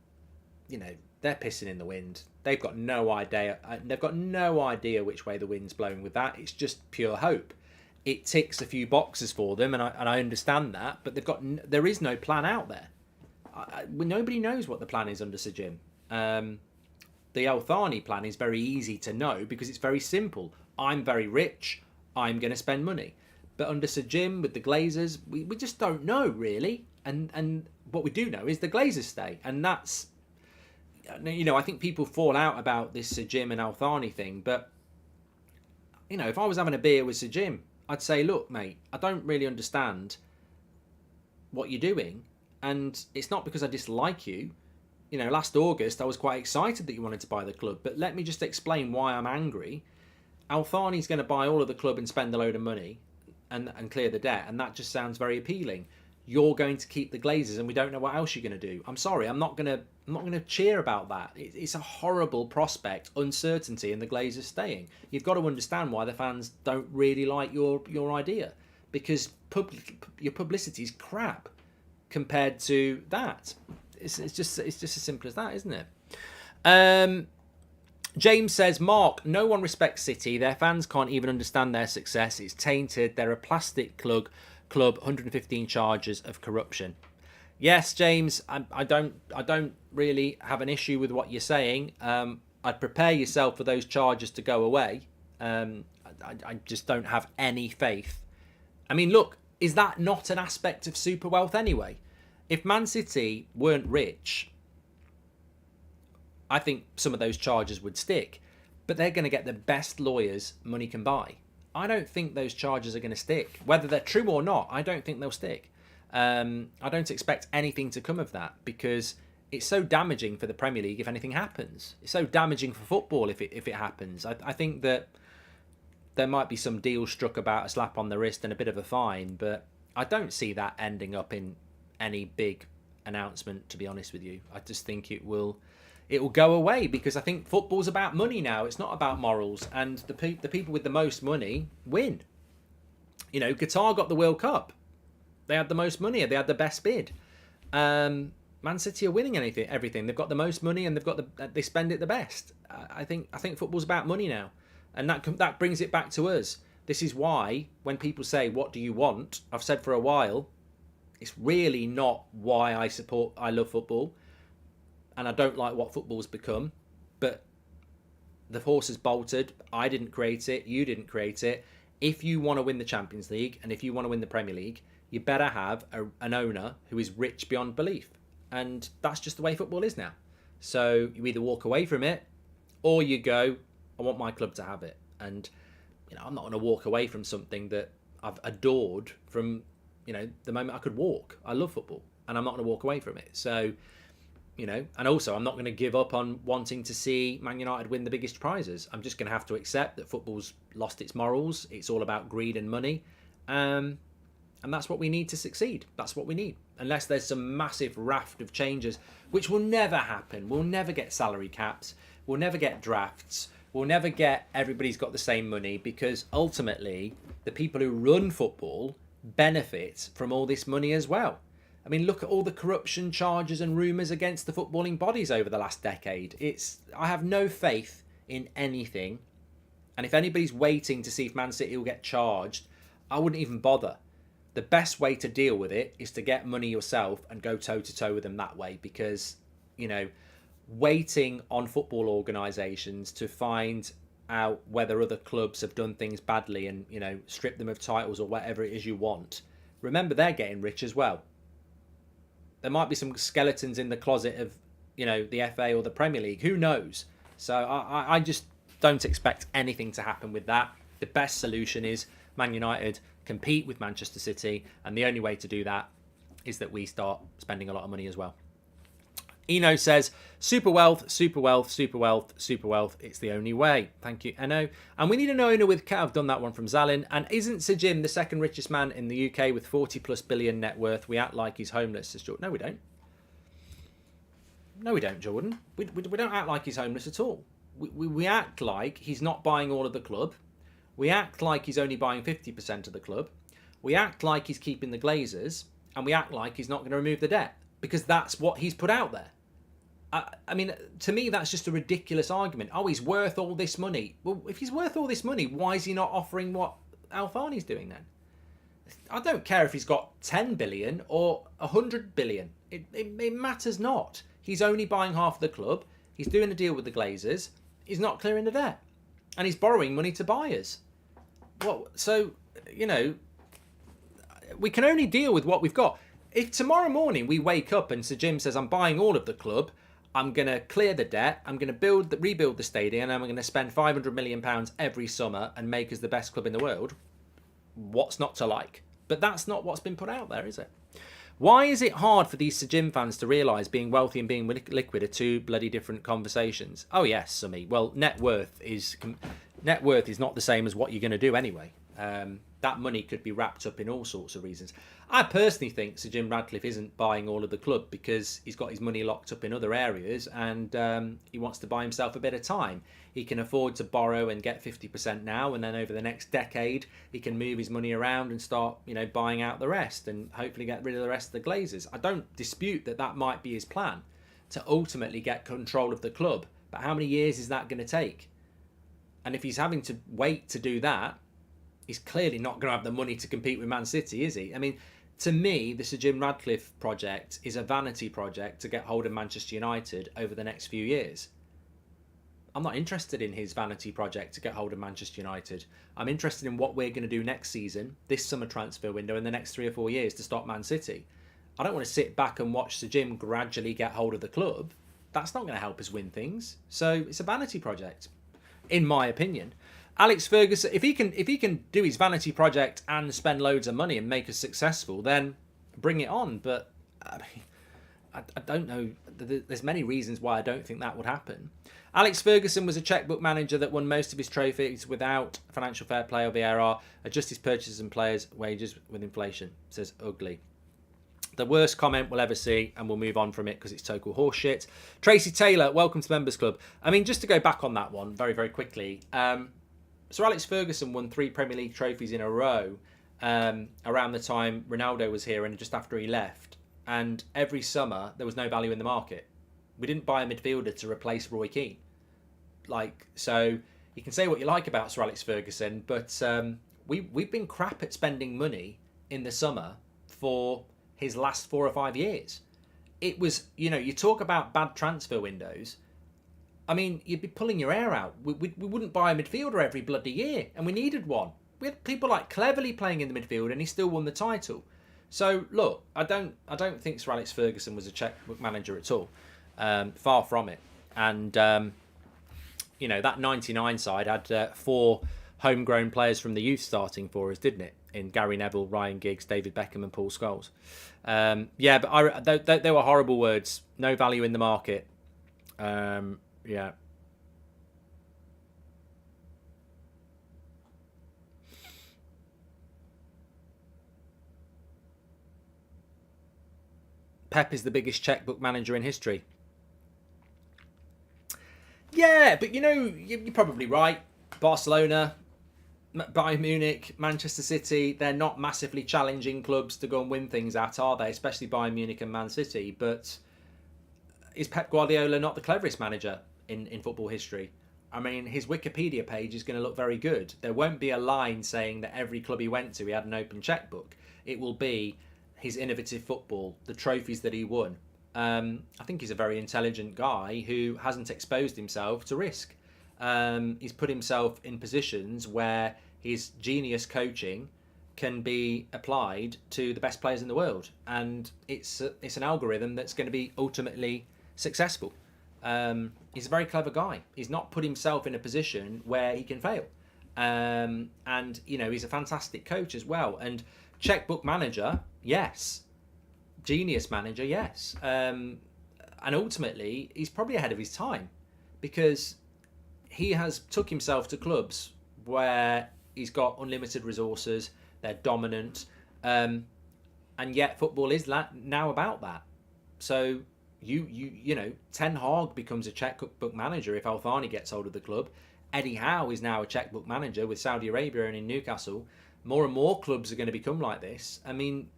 they're pissing in the wind. They've got no idea. They've got no idea which way the wind's blowing with that. It's just pure hope. It ticks a few boxes for them, and I understand that. But there is no plan out there. Nobody knows what the plan is under Sir Jim. The Al Thani plan is very easy to know because it's very simple. I'm very rich. I'm going to spend money. But under Sir Jim with the Glazers, we just don't know really. And what we do know is the Glazers stay, and that's. I think people fall out about this Sir Jim and Al Thani thing, but, if I was having a beer with Sir Jim, I'd say, look, mate, I don't really understand what you're doing, and it's not because I dislike you. Last August, I was quite excited that you wanted to buy the club, but let me just explain why I'm angry. Al Thani's going to buy all of the club and spend a load of money and clear the debt, and that just sounds very appealing. You're going to keep the Glazers, and we don't know what else you're going to do. I'm sorry, I'm not going to cheer about that. It's a horrible prospect, uncertainty, and the Glazers staying. You've got to understand why the fans don't really like your idea, because your publicity is crap compared to that. It's just as simple as that, isn't it? James says, Mark, no one respects City. Their fans can't even understand their success. It's tainted. They're a plastic club, 115 charges of corruption. Yes, James, I don't really have an issue with what you're saying. I'd prepare yourself for those charges to go away. I just don't have any faith. I mean, look, is that not an aspect of super wealth anyway? If Man City weren't rich, I think some of those charges would stick, but they're going to get the best lawyers money can buy. I don't think those charges are going to stick. Whether they're true or not, I don't think they'll stick. I don't expect anything to come of that because it's so damaging for the Premier League if anything happens. It's so damaging for football if it happens. I think that there might be some deal struck about a slap on the wrist and a bit of a fine, but I don't see that ending up in any big announcement, to be honest with you. I just think it will go away because I think football's about money now. It's not about morals, and the people with the most money win. You know, Qatar got the World Cup. They had the most money. They had the best bid. Man City are winning everything. They've got the most money and they spend it the best. I think football's about money now, and that brings it back to us. This is why when people say, "What do you want?" I've said for a while, it's really not why I love football, and I don't like what football's become. But the horse has bolted. I didn't create it. You didn't create it. If you want to win the Champions League and if you want to win the Premier League, you better have an owner who is rich beyond belief. And that's just the way football is now. So you either walk away from it or you go, I want my club to have it. And, you know, I'm not going to walk away from something that I've adored from, you know, the moment I could walk. I love football and I'm not going to walk away from it. So, you know, and also I'm not going to give up on wanting to see Man United win the biggest prizes. I'm just going to have to accept that football's lost its morals. It's all about greed and money. And that's what we need to succeed. That's what we need. Unless there's some massive raft of changes, which will never happen. We'll never get salary caps. We'll never get drafts. We'll never get everybody's got the same money because ultimately the people who run football benefit from all this money as well. I mean, look at all the corruption charges and rumours against the footballing bodies over the last decade. I have no faith in anything. And if anybody's waiting to see if Man City will get charged, I wouldn't even bother. The best way to deal with it is to get money yourself and go toe-to-toe with them that way because, you know, waiting on football organisations to find out whether other clubs have done things badly and, you know, strip them of titles or whatever it is you want. Remember, they're getting rich as well. There might be some skeletons in the closet of, you know, the FA or the Premier League. Who knows? So I just don't expect anything to happen with that. The best solution is Man United compete with Manchester City, and the only way to do that is that we start spending a lot of money as well. Eno says, super wealth, super wealth, super wealth, super wealth. It's the only way. Thank you, Eno. And we need an owner with I've done that one from Zalin. And isn't Sir Jim the second richest man in the UK with 40 plus billion net worth? We act like he's homeless, says Jordan. No, we don't. No, we don't, Jordan. We don't act like he's homeless at all. We act like he's not buying all of the club. We act like he's only buying 50% of the club. We act like he's keeping the Glazers. And we act like he's not going to remove the debt. Because that's what he's put out there. I mean, to me, that's just a ridiculous argument. Oh, he's worth all this money. Well, if he's worth all this money, why is he not offering what Al-Thani's doing then? I don't care if he's got 10 billion or 100 billion. It matters not. He's only buying half the club. He's doing a deal with the Glazers. He's not clearing the debt. And he's borrowing money to buyers. Well, so, you know, we can only deal with what we've got. If tomorrow morning we wake up and Sir Jim says, I'm buying all of the club, I'm going to clear the debt, I'm going to rebuild the stadium, and I'm going to spend £500 million every summer and make us the best club in the world, what's not to like? But that's not what's been put out there, is it? Why is it hard for these Sir Jim fans to realise being wealthy and being liquid are two bloody different conversations? Oh yes, Summy. Well, net worth is not the same as what you're going to do anyway. That money could be wrapped up in all sorts of reasons. I personally think Sir Jim Ratcliffe isn't buying all of the club because he's got his money locked up in other areas and he wants to buy himself a bit of time. He can afford to borrow and get 50% now, and then over the next decade he can move his money around and start, you know, buying out the rest and hopefully get rid of the rest of the Glazers. I don't dispute that might be his plan to ultimately get control of the club, but how many years is that going to take? And if he's having to wait to do that, he's clearly not going to have the money to compete with Man City, is he? I mean, to me, the Sir Jim Ratcliffe project is a vanity project to get hold of Manchester United over the next few years. I'm not interested in his vanity project to get hold of Manchester United. I'm interested in what we're going to do next season, this summer transfer window, in the next 3 or 4 years to stop Man City. I don't want to sit back and watch Sir Jim gradually get hold of the club. That's not going to help us win things. So it's a vanity project, in my opinion. Alex Ferguson, if he can do his vanity project and spend loads of money and make us successful, then bring it on. But I mean, I don't know. There's many reasons why I don't think that would happen. Alex Ferguson was a checkbook manager that won most of his trophies without financial fair play or VAR, adjust his purchases and players' wages with inflation. Says Ugly. The worst comment we'll ever see, and we'll move on from it because it's total horseshit. Tracy Taylor, welcome to Members Club. I mean, just to go back on that one very, very quickly. Sir Alex Ferguson won 3 Premier League trophies in a row around the time Ronaldo was here and just after he left. And every summer, there was no value in the market. We didn't buy a midfielder to replace Roy Keane. So you can say what you like about Sir Alex Ferguson, but we've been crap at spending money in the summer for his last 4 or 5 years. It was, you talk about bad transfer windows. I mean, you'd be pulling your hair out. We wouldn't buy a midfielder every bloody year, and we needed one. We had people like Cleverley playing in the midfield, and he still won the title. So look, I don't think Sir Alex Ferguson was a checkbook manager at all. Far from it. And that 99 side had 4 homegrown players from the youth starting for us, didn't it? In Gary Neville, Ryan Giggs, David Beckham and Paul Scholes. But they were horrible words. No value in the market. Yeah. Pep is the biggest checkbook manager in history. Yeah, but you're probably right. Barcelona, Bayern Munich, Manchester City, they're not massively challenging clubs to go and win things at, are they? Especially Bayern Munich and Man City. But is Pep Guardiola not the cleverest manager in football history? I mean, his Wikipedia page is going to look very good. There won't be a line saying that every club he went to, he had an open checkbook. It will be his innovative football, the trophies that he won. I think he's a very intelligent guy who hasn't exposed himself to risk. He's put himself in positions where his genius coaching can be applied to the best players in the world, and it's an algorithm that's going to be ultimately successful. He's a very clever guy. He's not put himself in a position where he can fail, and he's a fantastic coach as well. And checkbook manager, yes. Genius manager, yes. And ultimately, he's probably ahead of his time because he has took himself to clubs where he's got unlimited resources, they're dominant, and yet football is now about that. So Ten Hag becomes a checkbook manager if Al-Thani gets hold of the club. Eddie Howe is now a checkbook manager with Saudi Arabia and in Newcastle. More and more clubs are going to become like this. I mean,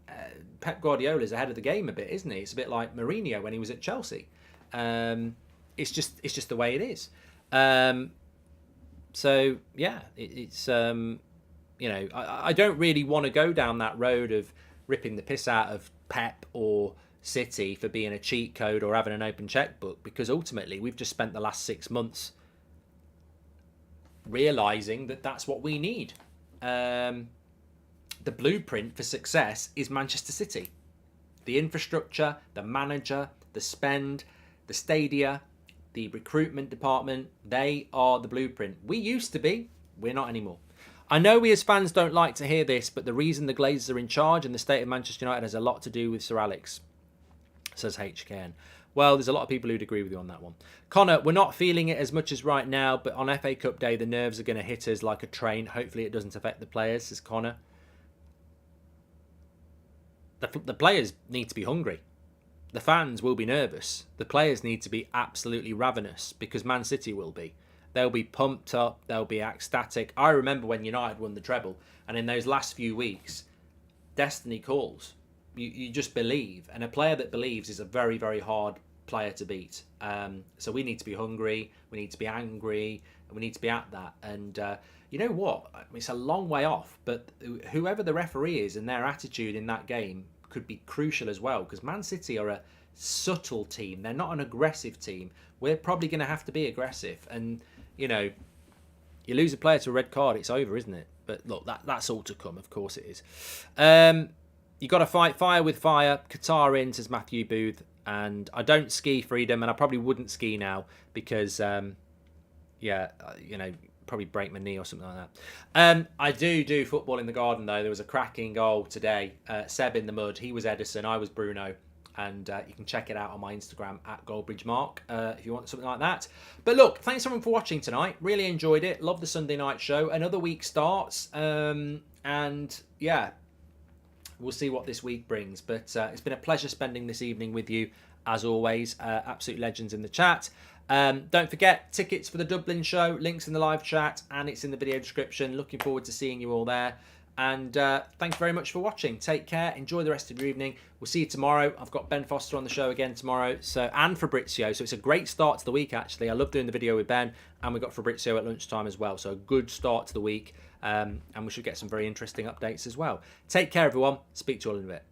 Pep Guardiola is ahead of the game a bit, isn't he? It's a bit like Mourinho when he was at Chelsea. It's just the way it is. So yeah, it's I don't really want to go down that road of ripping the piss out of Pep or City for being a cheat code or having an open checkbook, because ultimately we've just spent the last 6 months realising that that's what we need. The blueprint for success is Manchester City. The infrastructure, the manager, the spend, the stadia, the recruitment department, they are the blueprint. We used to be, we're not anymore. I know we as fans don't like to hear this, but the reason the Glazers are in charge and the state of Manchester United has a lot to do with Sir Alex, says HKN. Well, there's a lot of people who'd agree with you on that one. Connor, we're not feeling it as much as right now, but on FA Cup day, the nerves are going to hit us like a train. Hopefully it doesn't affect the players, says Connor. The players need to be hungry. The fans will be nervous. The players need to be absolutely ravenous, because Man City will be. They'll be pumped up. They'll be ecstatic. I remember when United won the treble, and in those last few weeks, destiny calls. You just believe, and a player that believes is a very, very hard player to beat. So we need to be hungry, we need to be angry, and we need to be at that. And you know what? It's a long way off, but whoever the referee is and their attitude in that game could be crucial as well, because Man City are a subtle team. They're not an aggressive team. We're probably going to have to be aggressive. And, you lose a player to a red card, it's over, isn't it? But look, that's all to come. Of course it is. You got to fight fire with fire. Qatar in, says Matthew Booth. And I don't ski freedom, and I probably wouldn't ski now because, probably break my knee or something like that. I do football in the garden, though. There was a cracking goal today. Seb in the mud. He was Edison. I was Bruno. And you can check it out on my Instagram at GoldbridgeMark if you want something like that. But look, thanks everyone for watching tonight. Really enjoyed it. Love the Sunday night show. Another week starts. And yeah, we'll see what this week brings. But it's been a pleasure spending this evening with you, as always. Absolute legends in the chat. Don't forget, tickets for the Dublin show. Links in the live chat. And it's in the video description. Looking forward to seeing you all there. And thanks very much for watching. Take care. Enjoy the rest of your evening. We'll see you tomorrow. I've got Ben Foster on the show again tomorrow, and Fabrizio. So it's a great start to the week, actually. I love doing the video with Ben, and we've got Fabrizio at lunchtime as well. So a good start to the week, and we should get some very interesting updates as well. Take care, everyone. Speak to you all in a bit.